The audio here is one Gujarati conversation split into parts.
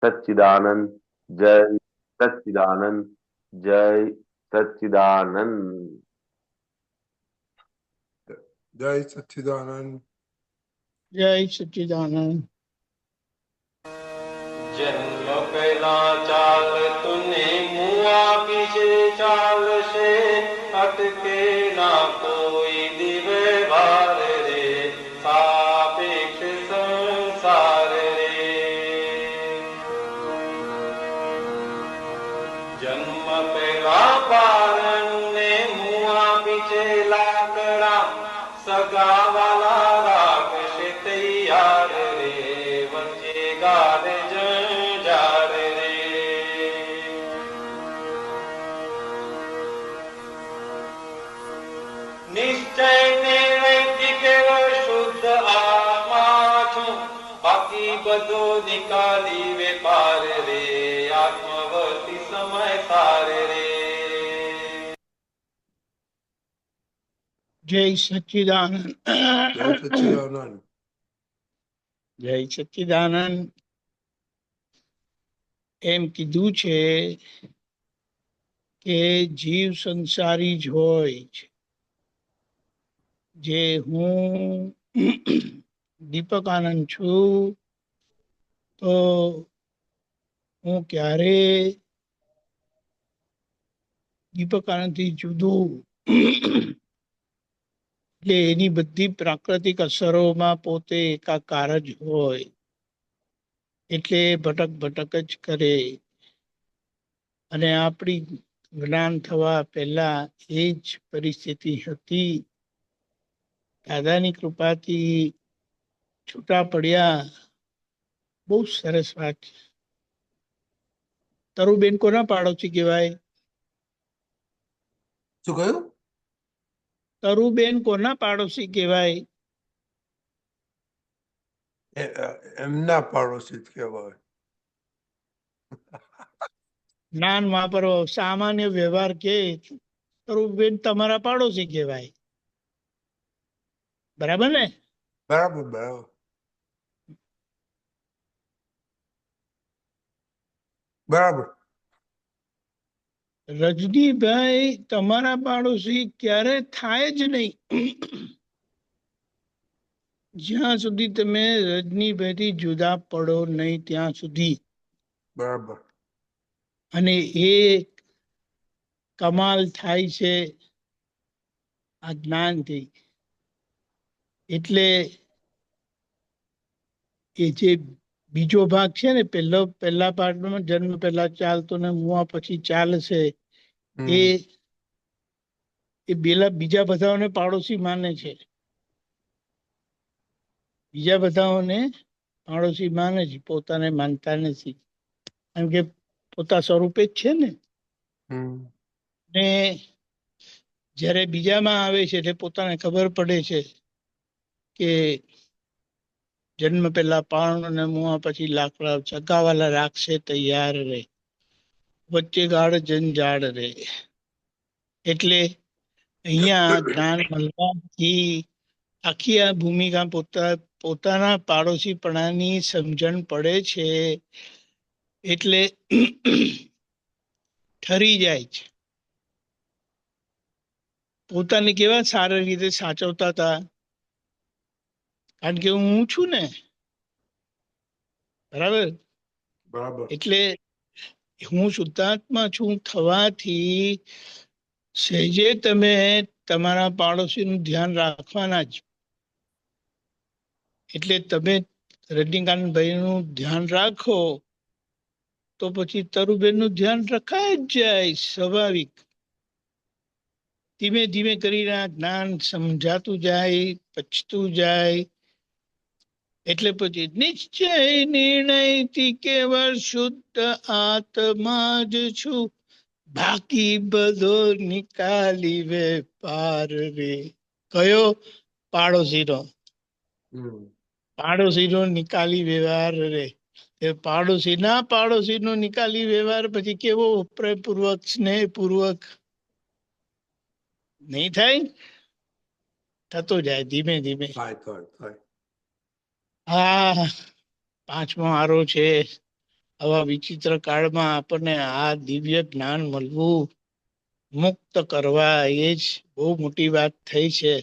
सच्चिदानंद। जय सच्चिदानंद। जय सच्चिदानंद। जय सच्चिदानंद। जय सच्चिदानंद। जन्म पहला चाल तूने मुआ पीछे चाल से अटके ना कोई दिवे भार रे सापेक्ष संसार रे। जन्म पहला पारण ने मुआ पीछे लाकड़ा सगा वाला राख से तैयार रे वच्चे गाड़ जंजाड़ रे। निश्चय ने वैदिक शुद्ध आत्मा छू बाकी बधो निकाली वेपार रे आत्मवती समय सार रे। जय सच्चिदानंद। जय सच्चिदानंद। जय सच्चिदानंद। એમ કીધું છે કે જીવ સંસારી જ હોય છે. જે હું દીપક આનંદ છું તો હું ક્યારે દીપક આનંદથી જુદું એટલે એની બધી પ્રાકૃતિક અસરોમાં પોતે એકાકાર જ હોય એટલે ભટક ભટક જ કરે. અને આપણી જ્ઞાન થવા પહેલા એ જ પરિસ્થિતિ હતી. દાદાની કૃપાથી છૂટા પડ્યા. બહુ સરસ વાત. તરુબેન કોના પાડોશી કહેવાય? શું કહ્યું? તરુબેન કોના પાડોશી કહેવાય? એમના પાડોશી કહેવાય. જ્ઞાન વાપરો, સામાન્ય વ્યવહાર કે તરુબેન તમારા પાડોશી કહેવાય. બરાબર ને? બરાબર બરાબર. બરાબર. રજનીભાઈ તમારા પાડોશી ક્યારે થાય જ નહીં જ્યાં સુધી તમે રજનીભાઈથી જુદા પડો નહીં ત્યાં સુધી. બરાબર. અને એ કમાલ થાય છે આ જ્ઞાનથી. એટલે એ જે બીજો ભાગ છે ને પહેલા પાર્ટમાં જન્મ પહેલા ચાલતો ને મુઆ પછી ચાલશે એ બીજા બધાઓને પાડોશી માને છે. બીજા બધાઓને પાડોશી માને છે, પોતાને માનતા નથી. કારણ કે પોતા સ્વરૂપે જ છે ને. ને જ્યારે બીજામાં આવે છે એટલે પોતાને ખબર પડે છે કે જન્મ પહેલા પારણ અને મુઆ પછી લાકડા ચગાવાલા રાખશે તૈયાર રે વચ્ચે ગાઢ જંજાળ રે. એટલે અહીંયા જ્ઞાન મળવાથી આખી આ ભૂમિકા પોતાના પાડોશીપણાની સમજણ પડે છે. એટલે ઠરી જાય છે. પોતાને કેવા સારી રીતે સાચવતા હતા, કારણ કે હું છું ને. બરાબર. બરાબર. એટલે હું શુદ્ધાત્મા છું થવાથી સહેજે તમે તમારા પાડોશીનું ધ્યાન રાખવાના જ. એટલે તમે રજનીકાંતભાઈનું ધ્યાન રાખો તો પછી તરુબેનનું ધ્યાન રખાય જ જાય સ્વાભાવિક. ધીમે ધીમે કરીને આ જ્ઞાન સમજાતું જાય, પચતું જાય. એટલે પછી નિશ્ચય નિર્ણયથી કેવળ શુદ્ધ આત્મા જ છું, બાકી બધો નિકાલી વેપાર રે. કયો? પાડોશીનો. પાડોશીનો નિકાલી વ્યવહાર રે. પાડોશીનો નિકાલી વ્યવહાર પછી કેવો પ્રેમપૂર્વક સ્નેહપૂર્વક નહીં થાય? થતો જાય ધીમે ધીમે. થાય. હા, પાંચમો આરો છે આવા વિચિત્ર કાળમાં આપણને આ દિવ્ય જ્ઞાન મળવું, મુક્ત કરવા, એ જ બહુ મોટી વાત થઈ છે.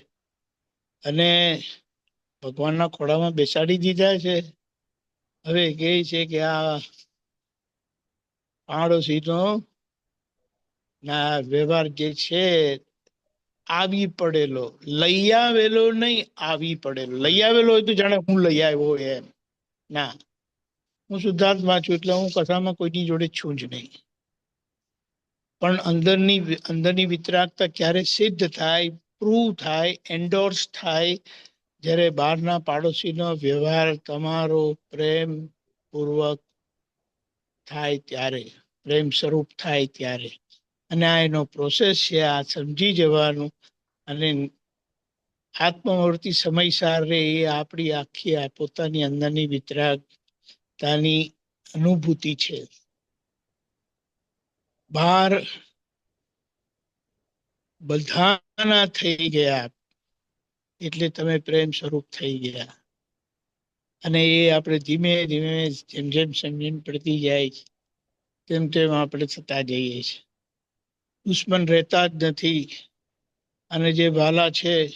અને ભગવાનના ખોળામાં બેસાડી દીધા છે. હવે કહે છે કે આ પાડોશીનો ના વ્યવહાર જે છે આવી પડેલો, લઈ આવેલો નહીં, આવી પડેલો. લઈ આવેલો હોય તો જાણે હું લઈ આવ્યો એમ. ના, હું શુદ્ધાત્મા છું એટલે હું કથામાં કોઈની જોડે છું જ નહીં. પણ અંદરની વિતરાગતા ક્યારે સિદ્ધ થાય, પ્રૂવ થાય, એન્ડોર્સ થાય, જ્યારે બહારના પાડોશીનો વ્યવહાર તમારો પ્રેમ પૂર્વક થાય ત્યારે, પ્રેમ સ્વરૂપ થાય ત્યારે. અને આ એનો પ્રોસેસ છે. આ સમજી જવાનું અને આત્મવર્તી સમયસાર રે એ આપણી આખી આ પોતાની અંદરની વિતરાગતાની અનુભૂતિ છે. બહાર બધાના થઈ ગયા એટલે તમે પ્રેમ સ્વરૂપ થઈ ગયા. અને એ આપણે ધીમે ધીમે જેમ જેમ સમજણ પડતી જાય તેમ તેમ આપણે થતા જઈએ છીએ. દુશ્મન રહેતા જ નથી. અને જે વાલા છે